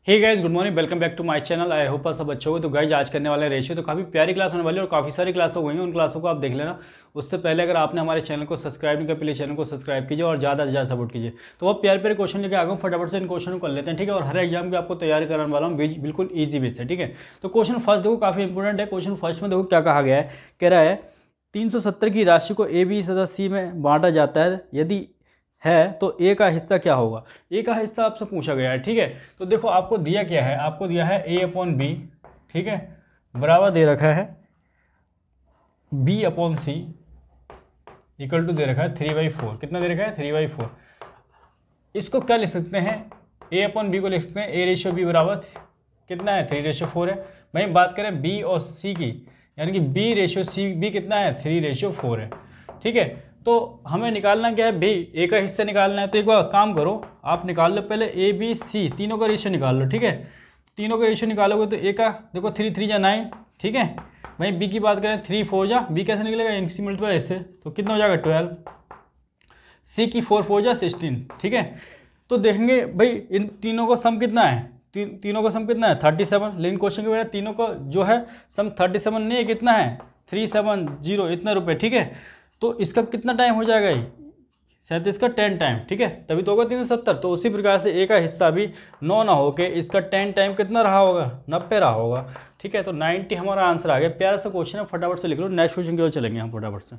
Hey guys, good morning, welcome back to my channel. I hope सब अच्छे हो। तो गाइस आज करने वाले रेशियो तो काफ़ी प्यारी क्लास होने वाली है और काफ़ी सारी क्लास हो गई हैं। उन क्लासों को आप देख लेना। उससे पहले अगर आपने हमारे चैनल को सब्सक्राइब नहीं किया, प्लीज चैनल को सब्सक्राइब कीजिए और ज़्यादा से ज़्यादा सपोर्ट कीजिए। तो अब प्यारे प्यारे क्वेश्चन लेके आ गए, फटाफट से इन क्वेश्चन को कर लेते हैं, ठीक है। और हर एग्जाम की आपको तैयारी कराने वाला हूँ बिल्कुल ईजी बेस है, ठीक है। तो क्वेश्चन फर्स्ट देखो, काफ़ी इंपॉर्टेंट है। क्वेश्चन फर्स्ट में देखो क्या कहा गया है। कह रहा है 370 की राशि को ए बी तथा सी में बांटा जाता है, यदि है तो ए का हिस्सा क्या होगा। ए का हिस्सा आपसे पूछा गया है, ठीक है। तो देखो आपको दिया क्या है, आपको दिया है ए अपॉन बी, ठीक है, बराबर दे रखा है b upon c equal to दे रखा है 3/4। कितना दे रखा है 3/4। इसको क्या लिख सकते हैं, ए अपॉन बी को लिख सकते हैं ए रेशियो बी बराबर कितना है 3/4 है। वहीं बात करें बी और सी की, यानी कि बी रेशियो सी बी कितना है 3/4 है, ठीक है। तो हमें निकालना क्या है भाई, ए का हिस्सा निकालना है। तो एक बार काम करो, आप निकाल लो पहले ए बी सी तीनों का रेशियो निकाल लो, ठीक है। तीनों का रेशियो निकालोगे तो ए का देखो 3 3 जा 9, ठीक है। भाई बी की बात करें 3 4 जा, बी कैसे निकलेगा इनसी मल्टीप्लाई इससे, तो कितना हो जाएगा 12। सी की 4 4 जा 16, ठीक है। तो देखेंगे भाई इन तीनों का सम कितना है, तीनों का सम कितना है 37। लेकिन क्वेश्चन के बेटा तीनों का जो है सम 37 नहीं है, कितना है 370 इतने रुपए, ठीक है। तो इसका कितना टाइम हो जाएगा, ये 37 का 10 टाइम, ठीक है, तभी तो होगा 370। तो उसी प्रकार से ए का हिस्सा भी 9 ना होके इसका 10 टाइम कितना रहा होगा 90 रहा होगा, ठीक है। तो 90 हमारा आंसर आ गया। प्यारा सा क्वेश्चन है, फटाफट से लिख लो। नेक्स्ट क्वेश्चन की ओर चलेंगे हम फटाफट से।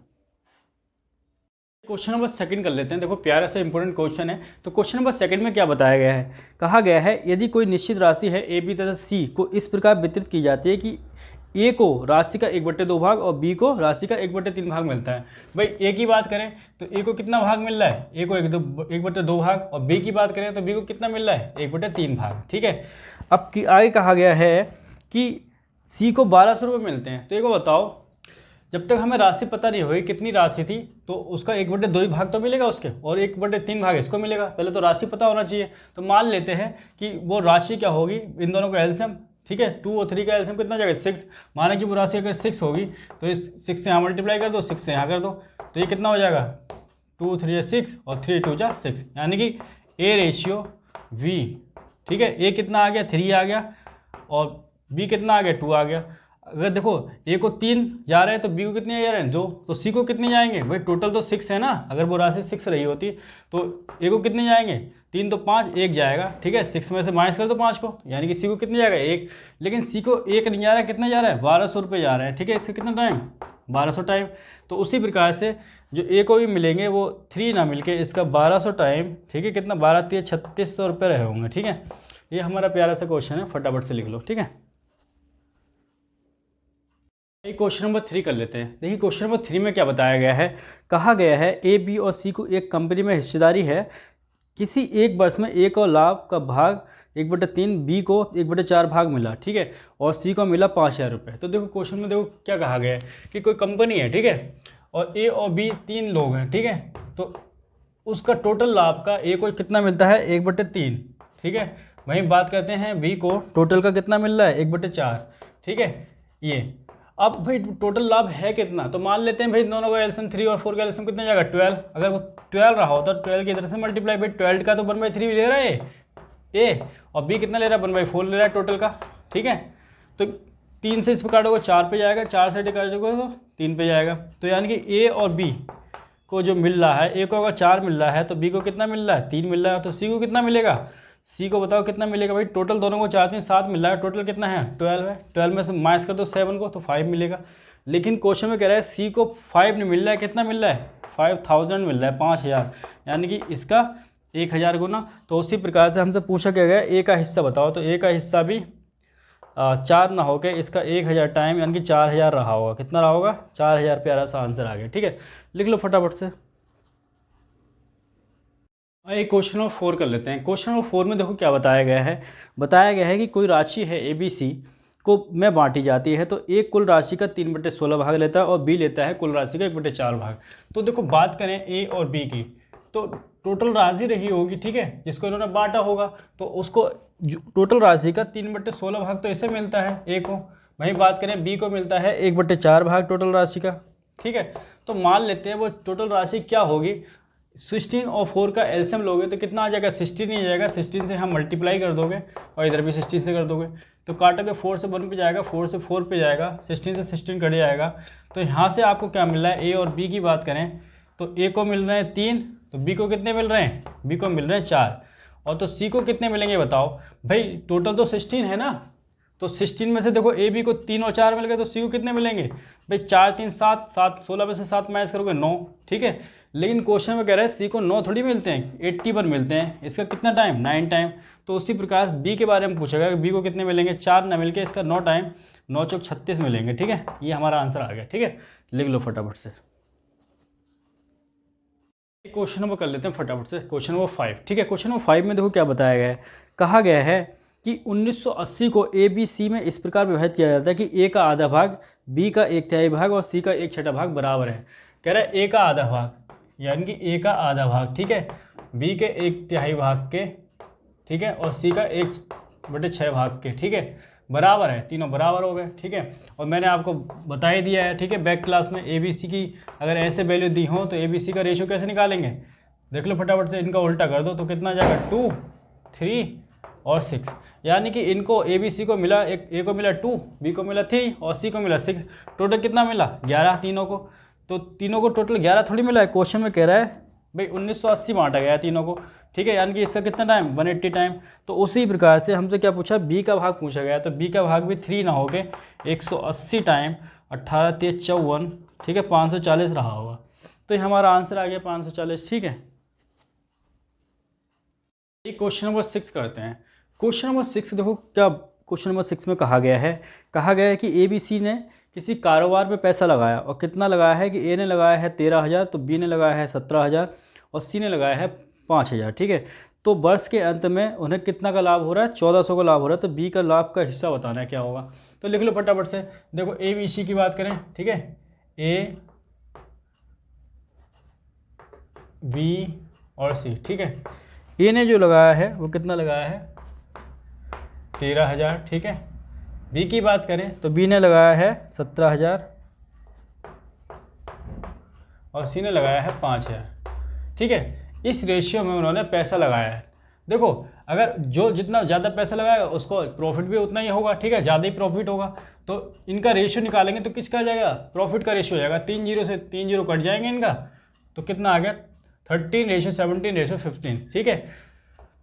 क्वेश्चन नंबर सेकंड कर लेते हैं। देखो प्यारा सा इंपॉर्टेंट क्वेश्चन है। तो क्वेश्चन नंबर सेकंड में क्या बताया गया है, कहा गया है यदि कोई निश्चित राशि है ए बी तथा सी को इस प्रकार वितरित की जाती है कि ए को राशि का 1/2 भाग और बी को राशि का 1/3 भाग मिलता है। भाई ए की बात करें तो ए को कितना भाग मिल रहा है, ए को 1/2 भाग, और बी की बात करें तो बी को कितना मिल रहा है 1/3 भाग, ठीक है। अब आगे कहा गया है कि सी को 1200 रुपये मिलते हैं। तो एक बताओ, जब तक हमें राशि पता नहीं होगी कितनी राशि थी, तो उसका 1/2 ही भाग तो मिलेगा उसके, और 1/3 भाग इसको मिलेगा। पहले तो राशि पता होना चाहिए। तो मान लेते हैं कि वो राशि क्या होगी, इन दोनों का एलसीएम, ठीक है। 2 और 3 का एलसीएम कितना जाएगा 6। माना कि वो राशि अगर 6 होगी तो इस 6 से यहाँ मल्टीप्लाई कर दो, 6 से यहाँ कर दो, तो ये कितना हो जाएगा 2 3 6 और 3 2 6, यानी कि ए रेशियो वी, ठीक है। ए कितना आ गया 3 आ गया और बी कितना आ गया 2 आ गया। अगर देखो ए को 3 जा रहे हैं तो बी को कितने जा रहे हैं 2, तो सी को कितने जाएंगे भाई, टोटल तो 6 है ना। अगर वो राशि 6 रही होती तो ए को कितने जाएंगे 3 तो 5 1 जाएगा, ठीक है। 6 में से माइनस कर दो 5 को, यानी कि सी को कितने जाएगा 1। लेकिन सी को 1 नहीं जा रहा है, कितना जा रहा है 1200 रुपये जा रहे हैं, ठीक है। इसका कितना टाइम 1200 टाइम। तो उसी प्रकार से जो ए को भी मिलेंगे वो 3 ना मिलके इसका 1200 टाइम, ठीक है। कितना 12 3 3600 रुपये रहे होंगे, ठीक है। ये हमारा प्यारा सा क्वेश्चन है, फटाफट से लिख लो, ठीक है। क्वेश्चन नंबर 3 कर लेते हैं। देखिए क्वेश्चन नंबर 3 में क्या बताया गया है, कहा गया है ए बी और सी को एक कंपनी में हिस्सेदारी है। किसी एक वर्ष में ए को लाभ का भाग 1/3, बी को 1/4 भाग मिला, ठीक है, और सी को मिला 5000 रुपये। तो देखो क्वेश्चन में देखो क्या कहा गया है कि कोई कंपनी है, ठीक है, और ए और बी 3 लोग हैं, ठीक है। तो उसका टोटल लाभ का ए को कितना मिलता है 1/3, ठीक है। वहीं बात करते हैं बी को टोटल का कितना मिल रहा है 1/4, ठीक है। ये अब भाई टोटल लाभ है कितना, तो मान लेते हैं भाई दोनों का एलसीएम 3 और 4 का एलसीएम कितना जाएगा 12। अगर वो 12 रहा होता तो 12 की तरह से मल्टीप्लाई, भाई 12 का तो 1/3 ले रहा है ए, और बी कितना ले रहा है 1/4 ले रहा है टोटल का, ठीक है। तो 3 से इस पर काटोगे 4 पे जाएगा, 4 से काटोगे तो 3 पे जाएगा। तो यानी कि ए और बी को जो मिल रहा है, ए को अगर 4 मिल रहा है तो बी को कितना मिल रहा है 3 मिल रहा है। तो सी को कितना मिलेगा, सी को बताओ कितना मिलेगा भाई, टोटल दोनों को 4 3 7 मिल रहा है, टोटल कितना है 12 है। 12 में से माइनस कर दो 7 को तो 5 मिलेगा। लेकिन क्वेश्चन में कह रहा है सी को 5 नहीं मिल रहा है, कितना मिल रहा है 5000 मिल रहा है, 5000, यानी कि इसका 1000 गुना। तो उसी प्रकार से हमसे पूछा क्या गया ए का हिस्सा बताओ, तो ए का हिस्सा भी 4 ना होकर इसका 1000 टाइम, यानी कि 4000 रहा होगा। कितना रहा होगा 4000। प्यारा सा आंसर आ गया, ठीक है। लिख लो फटाफट से। एक क्वेश्चन नंबर 4 कर लेते हैं। क्वेश्चन नंबर 4 में देखो क्या बताया गया है, बताया गया है कि कोई राशि है ए बी सी को में बांटी जाती है। तो ए कुल राशि का 3/16 भाग लेता है और बी लेता है कुल राशि का 1/4 भाग। तो देखो बात करें ए और बी की, तो टोटल राशि रही होगी, ठीक है, जिसको इन्होंने बांटा होगा, तो उसको टोटल राशि का 3/16 भाग तो इसे मिलता है ए को। वहीं बात करें बी को मिलता है 1/4 भाग टोटल राशि का, ठीक है। तो मान लेते हैं वो टोटल राशि क्या होगी, 16 और 4 का एलसीएम लोगे तो कितना आ जाएगा, 16 ही आ जाएगा। 16 से हम मल्टीप्लाई कर दोगे और इधर भी 16 से कर दोगे, तो काटोगे 4 से 1 पे जाएगा, 4 से 4 पे जाएगा, 16 से 16 कट जाएगा। तो यहाँ से आपको क्या मिल रहा है, ए और बी की बात करें तो ए को मिल रहे हैं 3, तो बी को कितने मिल रहे हैं, बी को मिल रहे हैं 4, और तो सी को कितने मिलेंगे बताओ भाई। टोटल तो 16 है ना, तो 16 में से देखो ए बी को 3 और 4 मिल गए, तो सी को कितने मिलेंगे भाई, 4 3 7, 7 16 में से 7 माइनस करोगे 9, ठीक है। लेकिन क्वेश्चन में कह रहा है सी को 9 थोड़ी मिलते हैं, 81 मिलते हैं। इसका कितना टाइम, 9 टाइम। तो उसी प्रकार बी के बारे में पूछेगा कि बी को कितने मिलेंगे, 4 ना मिलके इसका 9 टाइम, 9 चौक 36 मिलेंगे, ठीक है। ये हमारा आंसर आ गया, ठीक है। लिख लो फटाफट से। क्वेश्चन नंबर कर लेते हैं फटाफट से, क्वेश्चन नंबर 5, ठीक है। क्वेश्चन नंबर 5 में देखो क्या बताया गया है, कहा गया है कि 1980 को ए बी सी में इस प्रकार विभाजित किया जाता है कि ए का आधा भाग, बी का 1/3 भाग और सी का 1/6 भाग बराबर है। कह रहा है ए का आधा भाग, यानी कि ए का आधा भाग, ठीक है, बी के 1/3 भाग के, ठीक है, और सी का 1/6 भाग के, ठीक है, बराबर है, तीनों बराबर हो गए, ठीक है। और मैंने आपको बता ही दिया है, ठीक है, बैक क्लास में ए बी सी की अगर ऐसे वैल्यू दी हो तो ए बी सी का रेशियो कैसे निकालेंगे, देख लो फटाफट से, इनका उल्टा कर दो तो कितना जाएगा, 2 3 और 6, यानी कि इनको ए बी सी को मिला, एक ए को मिला 2, बी को मिला 3 और सी को मिला 6, टोटल कितना मिला 11 तीनों को। तो तीनों को टोटल 11 थोड़ी मिला है, क्वेश्चन में कह रहा है भाई 1980 बांटा गया है तीनों को, ठीक है, यानी कि इसका कितना टाइम, 180 टाइम। तो उसी प्रकार से हमसे क्या पूछा, बी का भाग पूछा गया, तो बी का भाग भी 3 ना होके 180 टाइम 18 3 54, ठीक है, 540 रहा होगा। तो ये हमारा आंसर आ गया 540, ठीक है। क्वेश्चन नंबर 6 करते हैं। क्वेश्चन नंबर 6 देखो क्या क्वेश्चन नंबर 6 में कहा गया है कि ए बी सी ने किसी कारोबार में पैसा लगाया, और कितना लगाया है कि ए ने लगाया है 13,000, तो बी ने लगाया है 17,000 और सी ने लगाया है 5,000, ठीक है। तो वर्ष के अंत में उन्हें कितना का लाभ हो रहा है, 1400 का लाभ हो रहा है। तो बी का लाभ का हिस्सा बताना है क्या होगा, तो लिख लो फटाफट से। देखो ए बी सी की बात करें, ठीक है, ए बी और सी, ठीक है। ए ने जो लगाया है वो कितना लगाया है, 13,000, ठीक है। बी की बात करें तो बी ने लगाया है 17,000 और सी ने लगाया है 5,000, ठीक है। इस रेशियो में उन्होंने पैसा लगाया है। देखो अगर जो जितना ज़्यादा पैसा लगाएगा उसको प्रॉफिट भी उतना ही होगा, ठीक है, ज़्यादा ही प्रॉफिट होगा। तो इनका रेशियो निकालेंगे तो किसका जाएगा, प्रॉफिट का रेशियो हो जाएगा, 3 जीरो से 3 जीरो कट जाएंगे इनका, तो कितना आ गया 13:17:15, ठीक है।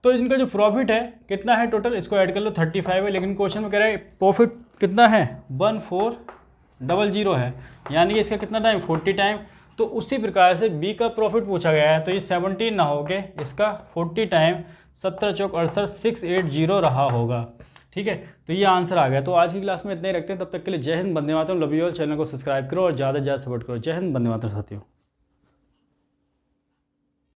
तो इनका जो प्रॉफिट है कितना है टोटल, इसको ऐड कर लो 35 है, लेकिन क्वेश्चन में कह रहा है प्रॉफिट कितना है 1400 है, यानी कि इसका कितना टाइम 40 टाइम। तो उसी प्रकार से बी का प्रॉफिट पूछा गया है, तो ये 17 ना होके इसका 40 टाइम 17 चौक 68 680 रहा होगा, ठीक है। तो ये आंसर आ गया। तो आज की क्लास में इतना ही रखते हैं, तब तक के लिए जय Hind, Vande Mataram, love you all. Channel को सब्सक्राइब करो और ज़्यादा से ज़्यादा सपोर्ट करो। जय हिंद, वंदे मातरम साथियों।